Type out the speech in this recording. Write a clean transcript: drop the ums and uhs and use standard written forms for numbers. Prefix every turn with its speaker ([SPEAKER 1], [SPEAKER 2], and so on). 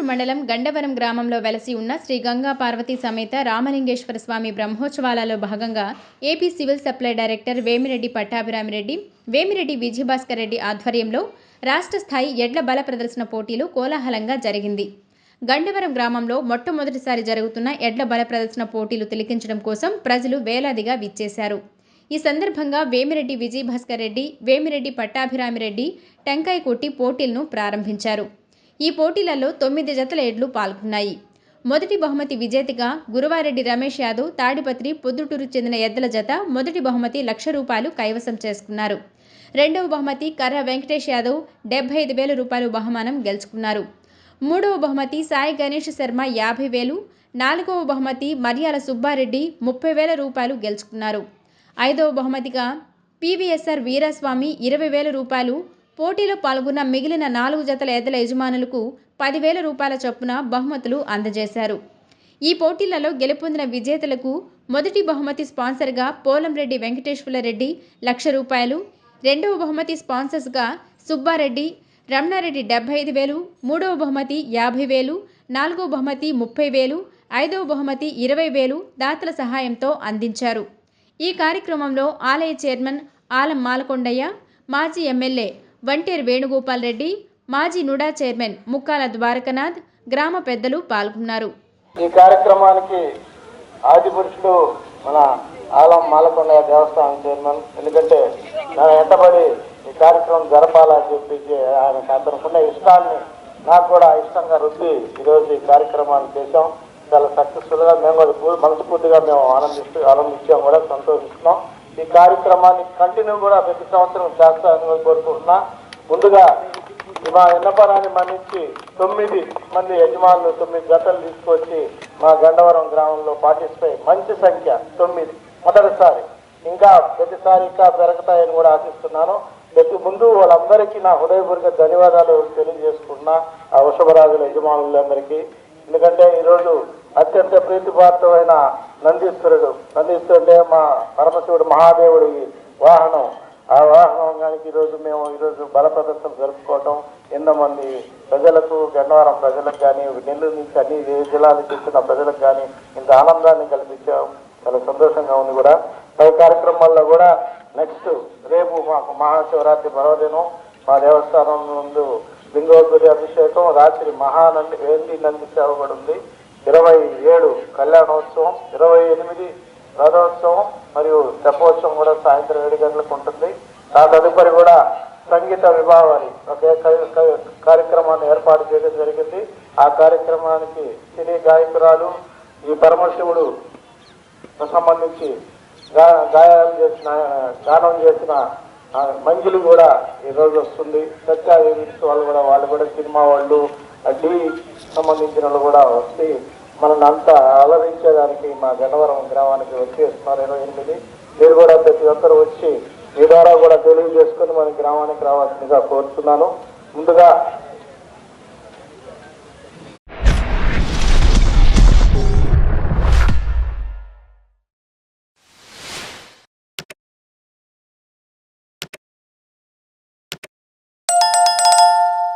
[SPEAKER 1] పొందూరు మండలం గండవరం గ్రామంలో వెలసి ఉన్న శ్రీ గంగా పార్వతీ సమేత రామలింగేశ్వర స్వామి బ్రహ్మోత్సవాలలో భాగంగా AP civil supply director Vemireddy Pattabhirami Reddy, Vemireddy Vijayabhaskar Reddy ఆధ్వర్యంలో రాష్ట్ర స్థాయి ఎడ్ల బల ప్రదర్శన పోటీలు కోలాహలంగా జరిగింది. గండవరం గ్రామంలో మొట్టమొదటిసారి జరుగుతున్న ఎడ్ల బల ప్రదర్శన పోటీలు తిలకించడం కోసం ప్రజలు వేలాదిగా విచ్చేశారు. ఈ సందర్భంగా వేమిరెడ్డి విజయభాస్కర్ రెడ్డి, వేమిరెడ్డి పట్టాభిరామిరెడ్డి టెంకాయ కొట్టి పోటీలను ప్రారంభించారు. ఈ పోటీలలో 9 జతల ఎడ్లు పాల్గొన్నాయి. మొదటి బహుమతి విజేతగా గురువారెడ్డి రమేష్ యాదవ్ తాడిపత్రి పొద్దుటూరు చెందిన ఎద్దుల జత మొదటి బహుమతి ₹1,00,000 కైవసం చేసుకున్నారు. రెండవ బహుమతి కర్ర వెంకటేష్ యాదవ్ ₹75,000 బహుమానం గెలుచుకున్నారు. మూడవ బహుమతి సాయి గణేష్ శర్మ ₹50,000, నాలుగవ బహుమతి మర్యాల సుబ్బారెడ్డి ₹30,000 గెలుచుకున్నారు. ఐదవ బహుమతిగా పీవీఎస్ఆర్ వీరాస్వామి ₹20,000, పోటీలో పాల్గొన్న మిగిలిన 4 జతల ఎద్దుల యజమానులకు ₹10,000 చొప్పున బహుమతులు అందజేశారు. ఈ పోటీలలో గెలుపొందిన విజేతలకు మొదటి బహుమతి స్పాన్సర్గా పోలంరెడ్డి వెంకటేశ్వరరెడ్డి ₹1,00,000, రెండవ బహుమతి స్పాన్సర్స్గా సుబ్బారెడ్డి, రమణారెడ్డి ₹75,000, మూడవ బహుమతి ₹50,000, నాలుగవ బహుమతి ₹30,000, ఐదవ బహుమతి ₹20,000 దాతల సహాయంతో అందించారు. ఈ కార్యక్రమంలో ఆలయ చైర్మన్ ఆలం మాలకొండయ్య, మాజీ ఎమ్మెల్యే వంటేరు వేణుగోపాల్ రెడ్డి, మాజీ నుడా చైర్మన్ ముక్కాల ద్వారకనాథ్, గ్రామ పెద్దలు పాల్గొన్నారు.
[SPEAKER 2] ఈ కార్యక్రమానికి ఆది పురుషుడు మన ఆలం మాలకొండయ్య దేవస్థానం చైర్మన్. ఎందుకంటే నా వెంటబడి ఈ కార్యక్రమం జరపాలని చెప్పి ఆయనకు అతనుకున్న ఇష్టాన్ని నాకు కూడా ఇష్టంగా రుద్ది ఈరోజు ఈ కార్యక్రమాన్ని చేశాం. చాలా సక్సెస్ఫుల్గా మేము కూడా మనస్ఫూర్తిగా మేము ఆనందించాం, కూడా సంతోషిస్తున్నాం. ఈ కార్యక్రమాన్ని కంటిన్యూ కూడా ప్రతి సంవత్సరం చేస్తానని కోరుకుంటున్నా. ముందుగా మా విన్నపనాన్ని మన్నించి 9 మంది యజమానులు 9 జతలు తీసుకొచ్చి మా గండవరం గ్రామంలో పార్టిసిపేట్, మంచి సంఖ్య 9 మొదటిసారి, ఇంకా ప్రతిసారి ఇంకా పెరుగుతాయని కూడా ఆశిస్తున్నాను. ప్రతి ముందు వాళ్ళందరికీ నా హృదయపూర్వక ధన్యవాదాలు తెలియజేసుకుంటున్నా, ఆ వృషభరాజుల యజమానులందరికీ. ఎందుకంటే ఈరోజు అత్యంత ప్రీతిపాత్రమైన నందీశ్వరుడు అంటే మా పరమశివుడు మహాదేవుడి వాహనం. ఆ వాహనానికి ఈరోజు బల ప్రదర్శన జరుపుకోవటం ఎంతమంది ప్రజలకు, గన్నవరం ప్రజలకు కానీ, నెల్లూరు నుంచి అన్ని జిల్లాలకు చెందిన ప్రజలకు కానీ ఇంత ఆనందాన్ని కల్పించాం. చాలా సంతోషంగా ఉంది. కూడా పై కార్యక్రమాల్లో కూడా నెక్స్ట్ రేపు మాకు మహాశివరాత్రి పర్వదినం, మా దేవస్థానం ముందు లింగోద్భుతి అభిషేకం, రాత్రి వేండి నంది సేవ కూడా ఉంది. 27 కళ్యాణోత్సవం, 28 రథోత్సవం మరియు తెప్పోత్సవం కూడా సాయంత్రం 7 గంటలకు ఉంటుంది. ఆ తదుపరి కూడా సంగీత విభావాన్ని ఒకే కార్యక్రమాన్ని ఏర్పాటు చేయడం జరిగింది. ఆ కార్యక్రమానికి సినీ గాయకురాలు, ఈ పరమశివుడు సంబంధించి గానం చేసిన మంజులు కూడా ఈరోజు వస్తుంది. సత్య ఈవెంట్స్ వాళ్ళు కూడా సినిమా వాళ్ళు, డి సంబంధించిన వాళ్ళు కూడా వచ్చి మనల్ని అంతా అలరించేదానికి మా గన్నవరం గ్రామానికి వచ్చేస్తున్నారు. 28 మీరు కూడా ప్రతి ఒక్కరు వచ్చి మీ ద్వారా కూడా తెలియజేసుకుని మన గ్రామానికి రావాల్సిందిగా కోరుతున్నాను. ముందుగా